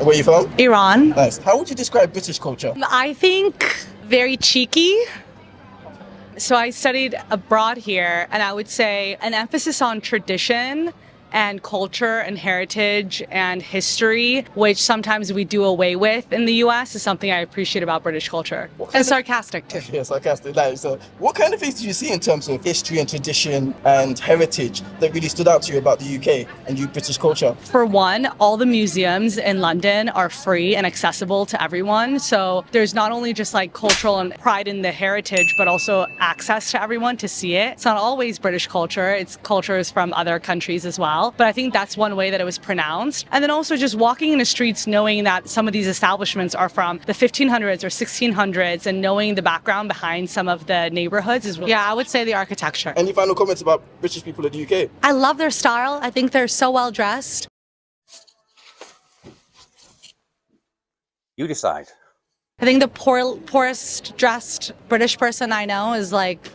And where are you from? Iran. Nice. How would you describe British culture? I think very cheeky. So I studied abroad here, and I would say an emphasis on tradition and culture and heritage and history, which sometimes we do away with in the US, is something I appreciate about British culture. And sarcastic too. Yeah, sarcastic. Nice. So what kind of things did you see in terms of history and tradition and heritage that really stood out to you about the UK and British culture? For one, all the museums in London are free and accessible to everyone. So there's not only just like cultural and pride in the heritage, but also access to everyone to see it. It's not always British culture, it's cultures from other countries as well. But I think that's one way that it was pronounced. And then also just walking in the streets knowing that some of these establishments are from the 1500s or 1600s and knowing the background behind some of the neighborhoods is really, I would say the architecture. Any final comments about British people in the UK? I love their style. I think they're so well dressed. You decide. I think the poorest dressed British person I know is like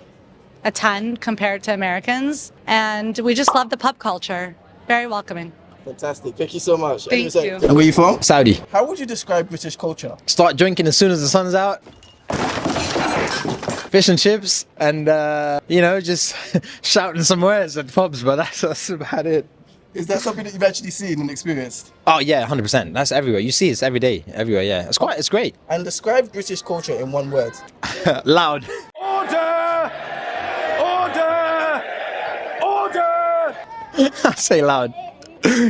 a 10 compared to Americans. And we just love the pub culture. Very welcoming. Fantastic. Thank you so much. Thank you. And where are you from? Saudi. How would you describe British culture? Start drinking as soon as the sun's out. Fish and chips and, just shouting some words at pubs, but that's about it. Is that something that you've actually seen and experienced? Oh, yeah, 100%. That's everywhere. You see it every day, everywhere, yeah. It's great. And describe British culture in one word. Loud. Order! Order! Order! I say loud.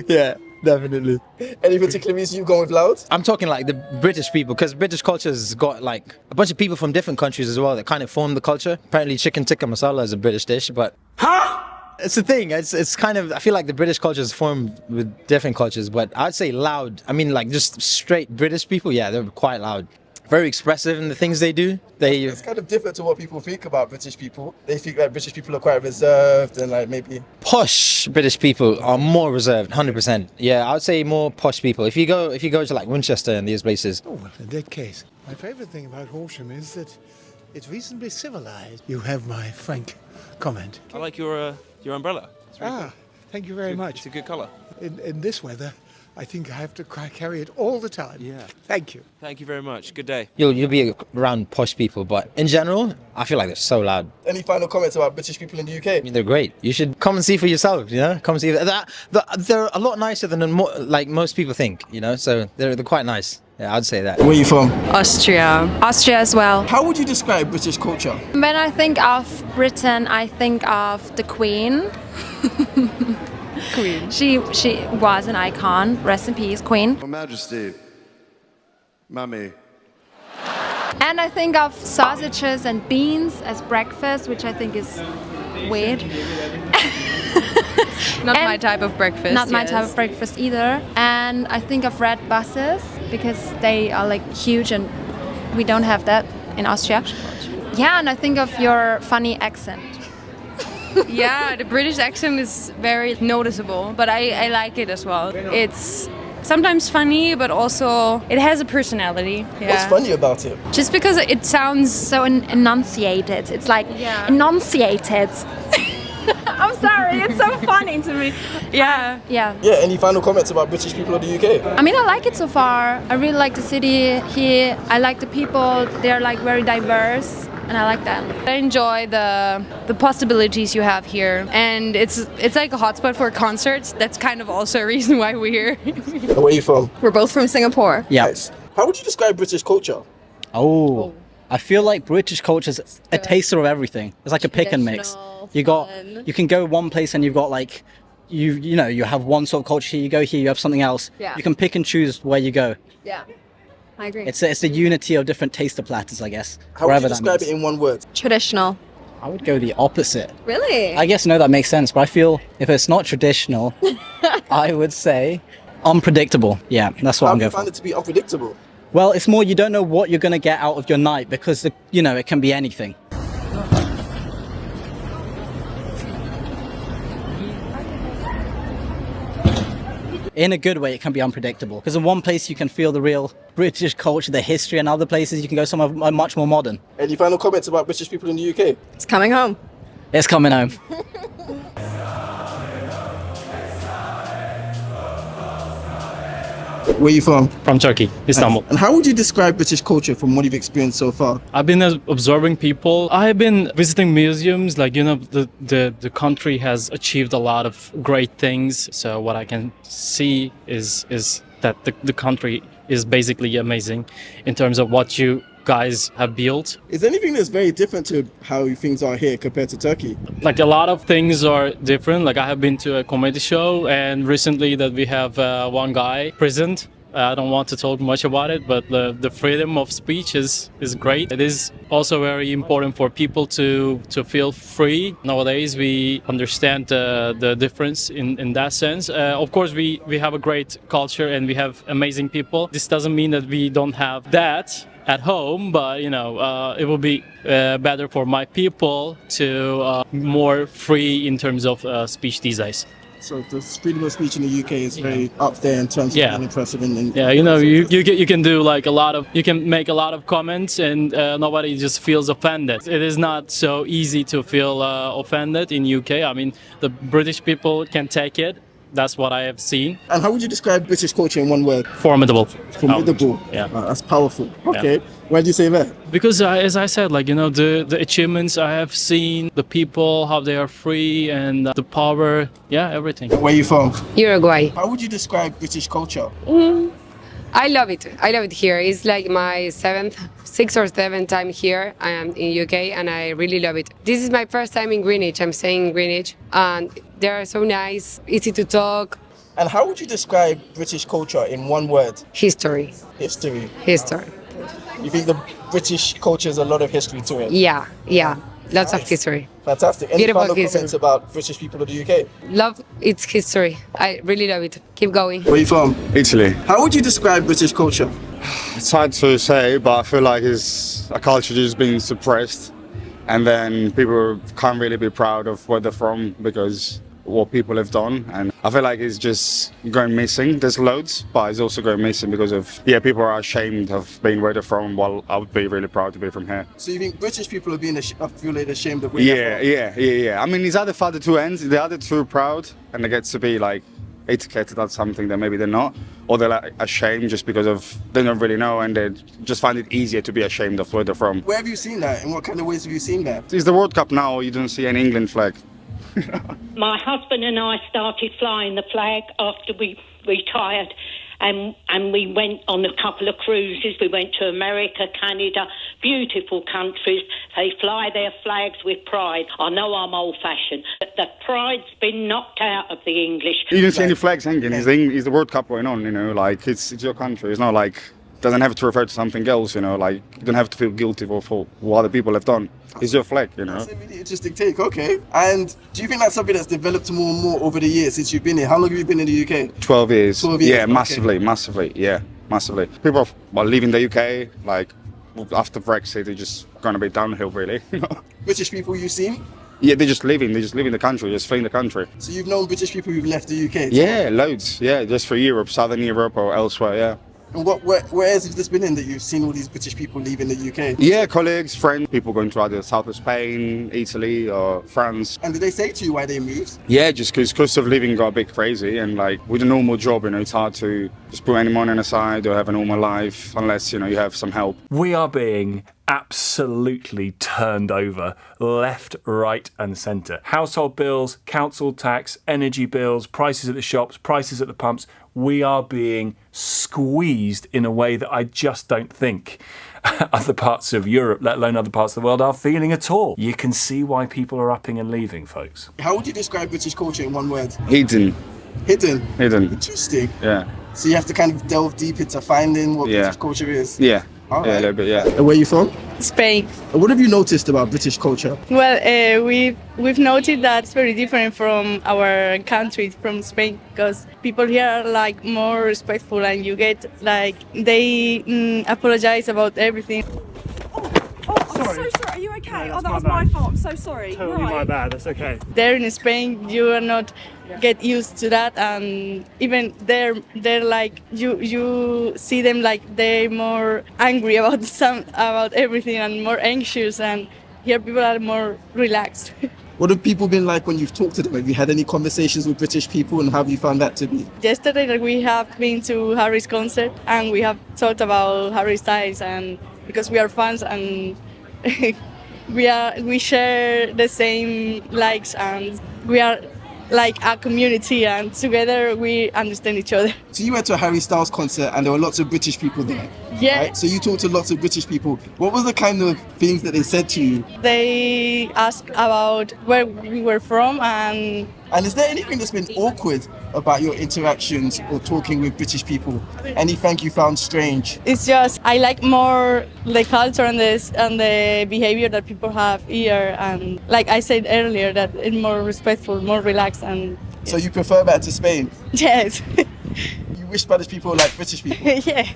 Yeah, definitely. Any particular reason you've gone with loud? I'm talking like the British people, because British culture's got like a bunch of people from different countries as well that kind of form the culture. Apparently chicken tikka masala is a British dish, but... Huh? It's the thing, it's kind of, I feel like the British culture is formed with different cultures, but I'd say loud. I mean, like just straight British people, yeah, they're quite loud. Very expressive in the things they do. It's kind of different to what people think about British people. They think that British people are quite reserved and like maybe... Posh British people are more reserved, 100%. Yeah, I would say more posh people. If you go to like Winchester and these places. Oh, well, in that case, my favourite thing about Horsham is that it's reasonably civilized. You have my frank comment. I like your umbrella. Really Thank you very much. It's a good colour. In this weather, I think I have to carry it all the time. Yeah. Thank you. Thank you very much. Good day. You'll be around posh people, but in general, I feel like they're so loud. Any final comments about British people in the UK? I mean, they're great. You should come and see for yourself, Come and see. They're a lot nicer than most people think, So they're quite nice. Yeah, I'd say that. Where are you from? Austria. Austria as well. How would you describe British culture? When I think of Britain, I think of the Queen. Queen. She was an icon. Rest in peace, Queen. Your Majesty, Mummy. And I think of sausages and beans as breakfast, which I think is weird. Not my type of breakfast. Not my type of breakfast either. And I think of red buses because they are like huge and we don't have that in Austria. Yeah, and I think of your funny accent. Yeah, the British accent is very noticeable, but I like it as well. It's sometimes funny, but also it has a personality. Yeah. What's funny about it? Just because it sounds So enunciated. It's like enunciated. I'm sorry, it's so funny to me. Yeah. Yeah. Yeah, any final comments about British people in the UK? I mean, I like it so far. I really like the city here. I like the people. They're like very diverse. And I like that. I enjoy the possibilities you have here, and it's like a hotspot for concerts. That's kind of also a reason why we're here. And where are you from? We're both from Singapore. Yeah. Nice. How would you describe British culture? Oh, I feel like British culture is a taster of everything. It's like a pick and mix. You can go one place and you've got like, you have one sort of culture here. You go here, you have something else. Yeah. You can pick and choose where you go. Yeah, I agree. It's the unity of different taster platters, I guess. How would you describe it in one word? Traditional. I would go the opposite. Really? I guess no, that makes sense. But I feel if it's not traditional, I would say unpredictable. Yeah, that's what I'm going for. How do you find it to be unpredictable? Well, it's more you don't know what you're going to get out of your night because, it can be anything. In a good way, it can be unpredictable. Because in one place you can feel the real British culture, the history, and other places you can go somewhere much more modern. Any final comments about British people in the UK? It's coming home. It's coming home. Where are you from? From Turkey, Istanbul. And how would you describe British culture from what you've experienced so far? I've been observing people. I've been visiting museums. Like, the country has achieved a lot of great things. So what I can see is that the country is basically amazing in terms of what you guys have built. Is there anything that's very different to how things are here compared to Turkey? Like, a lot of things are different. Like, I have been to a comedy show, and recently that we have one guy imprisoned. I don't want to talk much about it, but the freedom of speech is great. It is also very important for people to feel free. Nowadays, we understand the difference in that sense. Of course, we have a great culture and we have amazing people. This doesn't mean that we don't have that at home, but it will be better for my people to more free in terms of speech these days. So the freedom of speech in the UK is very up there in terms of being impressive. You can do like you can make a lot of comments and nobody just feels offended. It is not so easy to feel offended in UK. I mean, the British people can take it. That's what I have seen. And how would you describe British culture in one word? Formidable. Formidable. Yeah. That's powerful. Okay. Yeah. Why do you say that? Because as I said, the achievements I have seen, the people, how they are free, and the power, everything. Where are you from? Uruguay. How would you describe British culture? I love it. I love it here. It's like my sixth or seventh time here. I am in UK and I really love it. This is my first time in Greenwich. I'm staying in Greenwich and they are so nice, easy to talk. And how would you describe British culture in one word? History. History. History. You think the British culture has a lot of history to it? Yeah. Lots of history. Fantastic. Any Beautiful final history. comments about British people of the UK? Love its history. I really love it. Keep going. Where are you from? Italy. How would you describe British culture? It's hard to say, but I feel like it's a culture just being suppressed, and then people can't really be proud of where they're from because what people have done, and I feel like it's just going missing. There's loads, but it's also going missing because of people are ashamed of being where they're from, while I would be really proud to be from here. So you think British people are feeling ashamed of where they're from? Yeah. I mean, it's either for the two ends. They're either too proud and they get to be like etiquetted at something that maybe they're not, or they're like ashamed just because of they don't really know and they just find it easier to be ashamed of where they're from. Where have you seen that? In what kind of ways have you seen that? It's the World Cup now. You don't see an England flag. My husband and I started flying the flag after we retired, and we went on a couple of cruises. We went to America, Canada, beautiful countries. They fly their flags with pride. I know I'm old-fashioned, but the pride's been knocked out of the English. You don't see any flags hanging. It's the World Cup going on, like it's your country. It's not like it doesn't have to refer to something else, like you don't have to feel guilty for what other people have done. It's your flag, That's a really interesting take, okay. And do you think that's something that's developed more and more over the years since you've been here? How long have you been in the UK? 12 years. 12 years, Yeah, okay. massively, yeah, massively. People are leaving the UK, like, after Brexit, they're just going to be downhill, really. British people you've seen? Yeah, they're just leaving the country, just fleeing the country. So you've known British people who've left the UK? Yeah, loads, just for Europe, Southern Europe or elsewhere, yeah. And where else have this been in that you've seen all these British people leaving the UK? Yeah, colleagues, friends, people going to either south of Spain, Italy or France. And did they say to you why they moved? Yeah, just because cost of living got a bit crazy, and like with a normal job, it's hard to just put any money on the side or have a normal life unless, you have some help. We are being absolutely turned over left, right and centre. Household bills, council tax, energy bills, prices at the shops, prices at the pumps. We are being squeezed in a way that I just don't think other parts of Europe, let alone other parts of the world, are feeling at all. You can see why people are upping and leaving, folks. How would you describe British culture in one word? Hidden. Hidden? Interesting. Yeah. So you have to kind of delve deep into finding what British culture is? Yeah. All Yeah, a right. little bit, yeah. And where are you from? Spain. What have you noticed about British culture? Well, we've noted that it's very different from our country, from Spain, because people here are like more respectful, and you get like they apologize about everything. I'm so sorry, are you okay? That was my fault, I'm so sorry. Totally my bad, that's okay. There in Spain, you are not get used to that, and even they're like you see them like they're more angry about everything and more anxious, and here people are more relaxed. What have people been like when you've talked to them? Have you had any conversations with British people, and how have you found that to be? Yesterday, like, we have been to Harry's concert and we have talked about Harry Styles, and because we are fans and we share the same likes, and we are like a community, and together we understand each other. So you went to a Harry Styles concert and there were lots of British people there. Yeah. Right? So you talked to lots of British people. What was the kind of things that they said to you? They asked about where we were from, and is there anything that's been awkward about your interactions or talking with British people? Anything you found strange? it's just I like more the culture and the behavior that people have here, and like I said earlier, that it's more respectful, more relaxed, and So you prefer that to Spain? yes. You wish Spanish people were like British people? Yeah.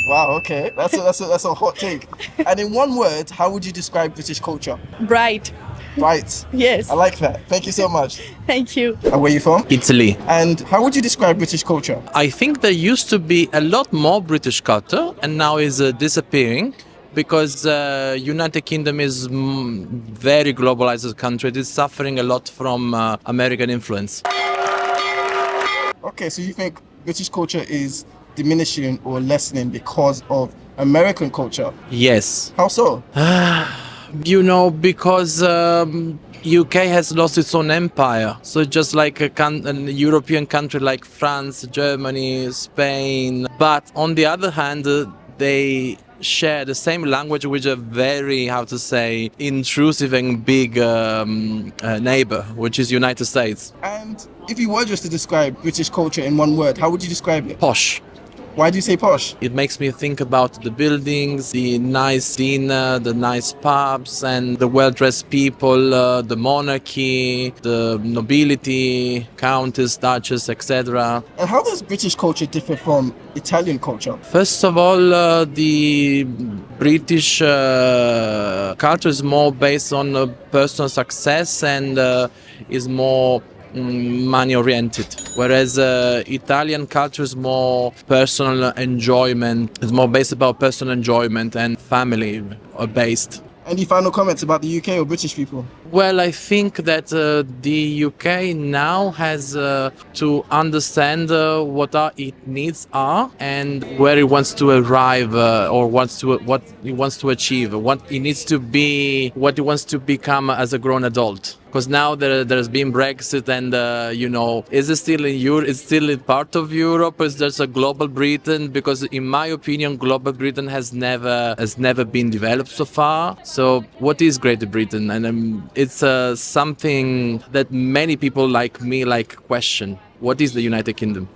Wow, okay. That's a hot take. And in one word, how would you describe British culture? Bright. Right. Yes. I like that. Thank you so much. Thank you. And where are you from? Italy. And how would you describe British culture? I think there used to be a lot more British culture, and now is disappearing because United Kingdom is very globalized as a country. It is suffering a lot from American influence. Okay, so you think British culture is diminishing or lessening because of American culture? Yes. How so? Because UK has lost its own empire. So just like a European country like France, Germany, Spain. But on the other hand, they share the same language with a very, intrusive and big neighbor, which is United States. And if you were just to describe British culture in one word, how would you describe it? Posh. Why do you say posh? It makes me think about the buildings, the nice dinner, the nice pubs, and the well-dressed people, the monarchy, the nobility, countess, duchess, etc. And how does British culture differ from Italian culture? First of all, the British culture is more based on personal success and is more money oriented, whereas Italian culture is more personal enjoyment. It's more based about personal enjoyment and family based. Any final comments about the UK or British people? Well, I think that the UK now has to understand what its needs are and where it wants to arrive or what it wants to achieve, what it needs to be, what it wants to become as a grown adult. Because now there's been Brexit, and is it still in Europe? Is still part of Europe? Or is there a global Britain? Because in my opinion, global Britain has never been developed so far. So what is Great Britain? And it's something that many people like me question. What is the United Kingdom?